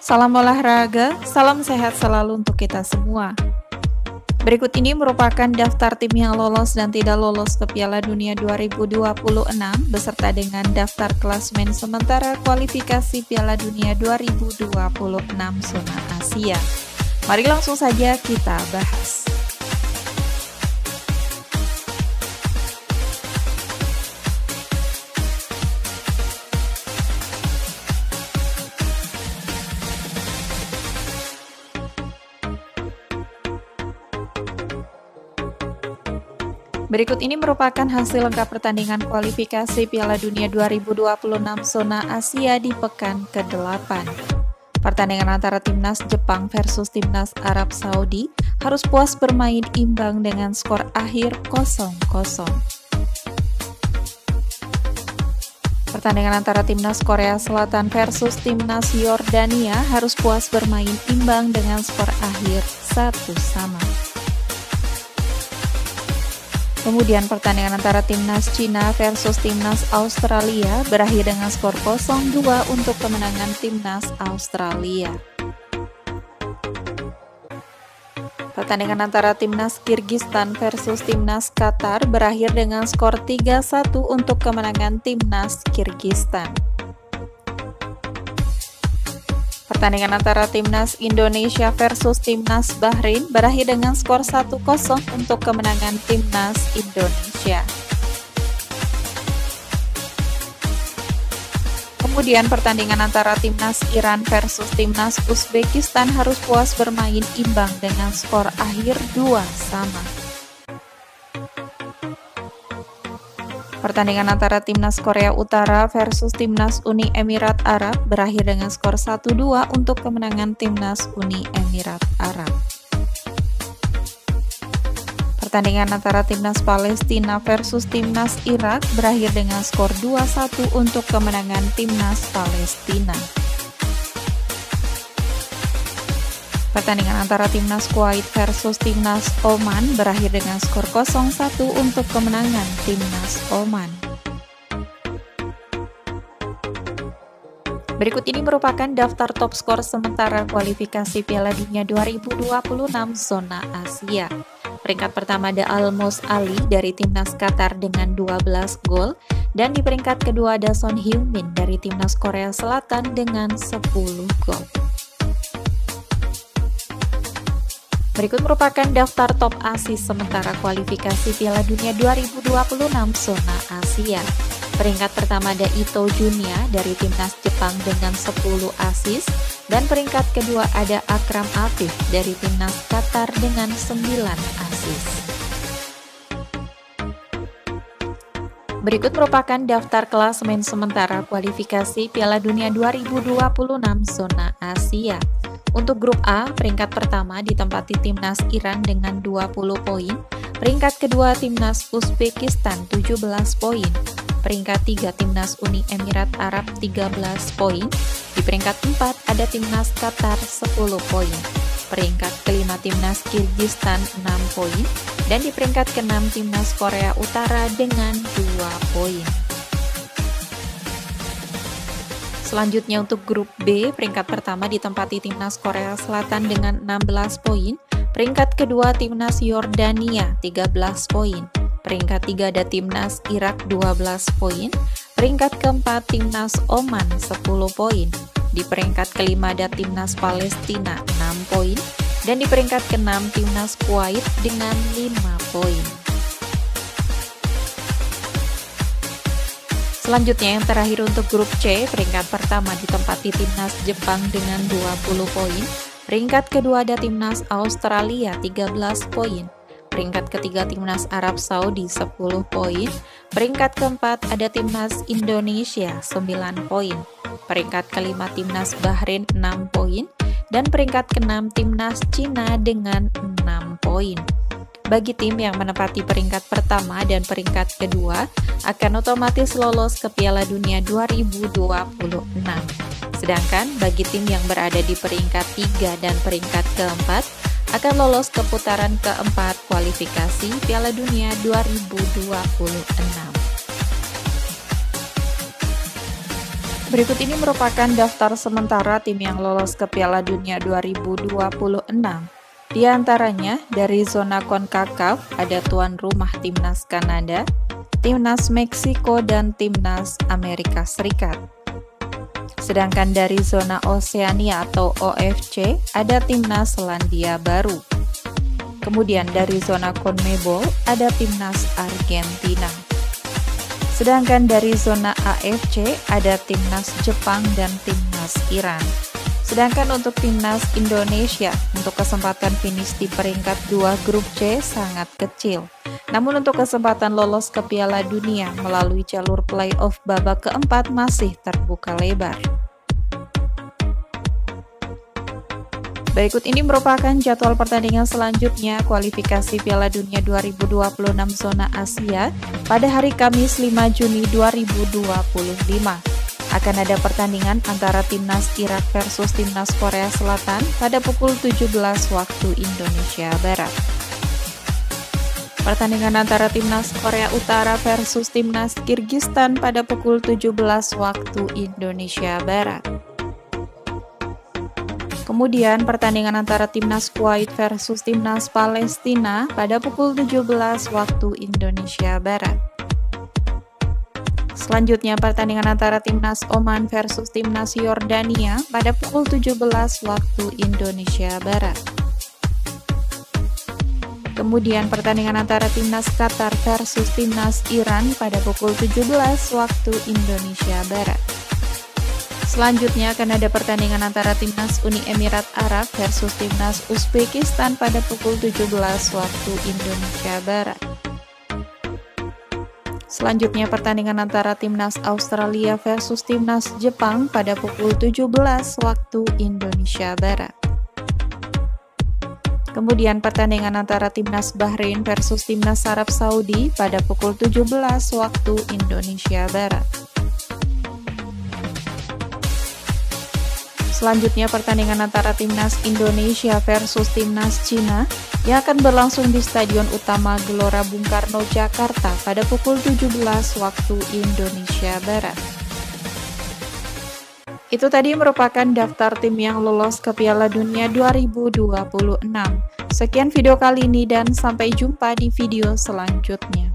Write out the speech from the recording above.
Salam olahraga, salam sehat selalu untuk kita semua. Berikut ini merupakan daftar tim yang lolos dan tidak lolos ke Piala Dunia 2026 beserta dengan daftar klasemen sementara kualifikasi Piala Dunia 2026 zona Asia. Mari langsung saja kita bahas. Berikut ini merupakan hasil lengkap pertandingan kualifikasi Piala Dunia 2026 zona Asia di pekan ke-8. Pertandingan antara timnas Jepang versus timnas Arab Saudi harus puas bermain imbang dengan skor akhir 0-0. Pertandingan antara timnas Korea Selatan versus timnas Yordania harus puas bermain imbang dengan skor akhir 1-1. Kemudian pertandingan antara timnas Cina versus timnas Australia berakhir dengan skor 0-2 untuk kemenangan timnas Australia. Pertandingan antara timnas Kirgistan versus timnas Qatar berakhir dengan skor 3-1 untuk kemenangan timnas Kirgistan. Pertandingan antara timnas Indonesia versus timnas Bahrain berakhir dengan skor 1-0 untuk kemenangan timnas Indonesia. Kemudian pertandingan antara timnas Iran versus timnas Uzbekistan harus puas bermain imbang dengan skor akhir 2-2. Pertandingan antara timnas Korea Utara versus timnas Uni Emirat Arab berakhir dengan skor 1-2 untuk kemenangan timnas Uni Emirat Arab. Pertandingan antara timnas Palestina versus timnas Irak berakhir dengan skor 2-1 untuk kemenangan timnas Palestina. Pertandingan antara timnas Kuwait versus timnas Oman berakhir dengan skor 0-1 untuk kemenangan timnas Oman. Berikut ini merupakan daftar top skor sementara kualifikasi Piala Dunia 2026 zona Asia. Peringkat pertama ada Almos Ali dari timnas Qatar dengan 12 gol dan di peringkat kedua ada Son Heung-min dari timnas Korea Selatan dengan 10 gol. Berikut merupakan daftar top asis sementara kualifikasi Piala Dunia 2026 zona Asia. Peringkat pertama ada Ito Junya dari timnas Jepang dengan 10 asis dan peringkat kedua ada Akram Afif dari timnas Qatar dengan 9 asis. Berikut merupakan daftar klasemen sementara kualifikasi Piala Dunia 2026 zona Asia. Untuk grup A, peringkat pertama ditempati timnas Iran dengan 20 poin, peringkat kedua timnas Uzbekistan 17 poin, peringkat 3 timnas Uni Emirat Arab 13 poin, di peringkat 4 ada timnas Qatar 10 poin, peringkat kelima timnas Kirgistan 6 poin, dan di peringkat keenam timnas Korea Utara dengan 2 poin. Selanjutnya untuk grup B, peringkat pertama ditempati timnas Korea Selatan dengan 16 poin, peringkat kedua timnas Yordania 13 poin, peringkat tiga ada timnas Irak 12 poin, peringkat keempat timnas Oman 10 poin, di peringkat kelima ada timnas Palestina 6 poin, dan di peringkat keenam timnas Kuwait dengan 5 poin. Selanjutnya yang terakhir untuk grup C, peringkat pertama ditempati timnas Jepang dengan 20 poin, peringkat kedua ada timnas Australia 13 poin, peringkat ketiga timnas Arab Saudi 10 poin, peringkat keempat ada timnas Indonesia 9 poin, peringkat kelima timnas Bahrain 6 poin, dan peringkat keenam timnas Cina dengan 6 poin. Bagi tim yang menempati peringkat pertama dan peringkat kedua akan otomatis lolos ke Piala Dunia 2026. Sedangkan bagi tim yang berada di peringkat 3 dan peringkat keempat akan lolos ke putaran keempat kualifikasi Piala Dunia 2026. Berikut ini merupakan daftar sementara tim yang lolos ke Piala Dunia 2026. Di antaranya, dari zona CONCACAF ada tuan rumah Timnas Kanada, Timnas Meksiko, dan Timnas Amerika Serikat. Sedangkan dari zona Oseania atau OFC ada Timnas Selandia Baru. Kemudian dari zona CONMEBOL ada Timnas Argentina. Sedangkan dari zona AFC ada Timnas Jepang dan Timnas Iran. Sedangkan untuk Timnas Indonesia, untuk kesempatan finish di peringkat 2 grup C sangat kecil. Namun untuk kesempatan lolos ke Piala Dunia melalui jalur playoff babak keempat masih terbuka lebar. Berikut ini merupakan jadwal pertandingan selanjutnya kualifikasi Piala Dunia 2026 zona Asia pada hari Kamis 5 Juni 2025. Akan ada pertandingan antara Timnas Irak versus Timnas Korea Selatan pada pukul 17 waktu Indonesia Barat. Pertandingan antara Timnas Korea Utara versus Timnas Kirgistan pada pukul 17 waktu Indonesia Barat. Kemudian pertandingan antara Timnas Kuwait versus Timnas Palestina pada pukul 17 waktu Indonesia Barat. Selanjutnya pertandingan antara Timnas Oman versus Timnas Yordania pada pukul 17 waktu Indonesia Barat. Kemudian pertandingan antara Timnas Qatar versus Timnas Iran pada pukul 17 waktu Indonesia Barat. Selanjutnya akan ada pertandingan antara Timnas Uni Emirat Arab versus Timnas Uzbekistan pada pukul 17 waktu Indonesia Barat. Selanjutnya pertandingan antara Timnas Australia versus Timnas Jepang pada pukul 17 waktu Indonesia Barat. Kemudian pertandingan antara Timnas Bahrain versus Timnas Arab Saudi pada pukul 17 waktu Indonesia Barat. Selanjutnya pertandingan antara Timnas Indonesia versus Timnas Cina yang akan berlangsung di Stadion Utama Gelora Bung Karno, Jakarta pada pukul 17 waktu Indonesia Barat. Itu tadi merupakan daftar tim yang lolos ke Piala Dunia 2026. Sekian video kali ini dan sampai jumpa di video selanjutnya.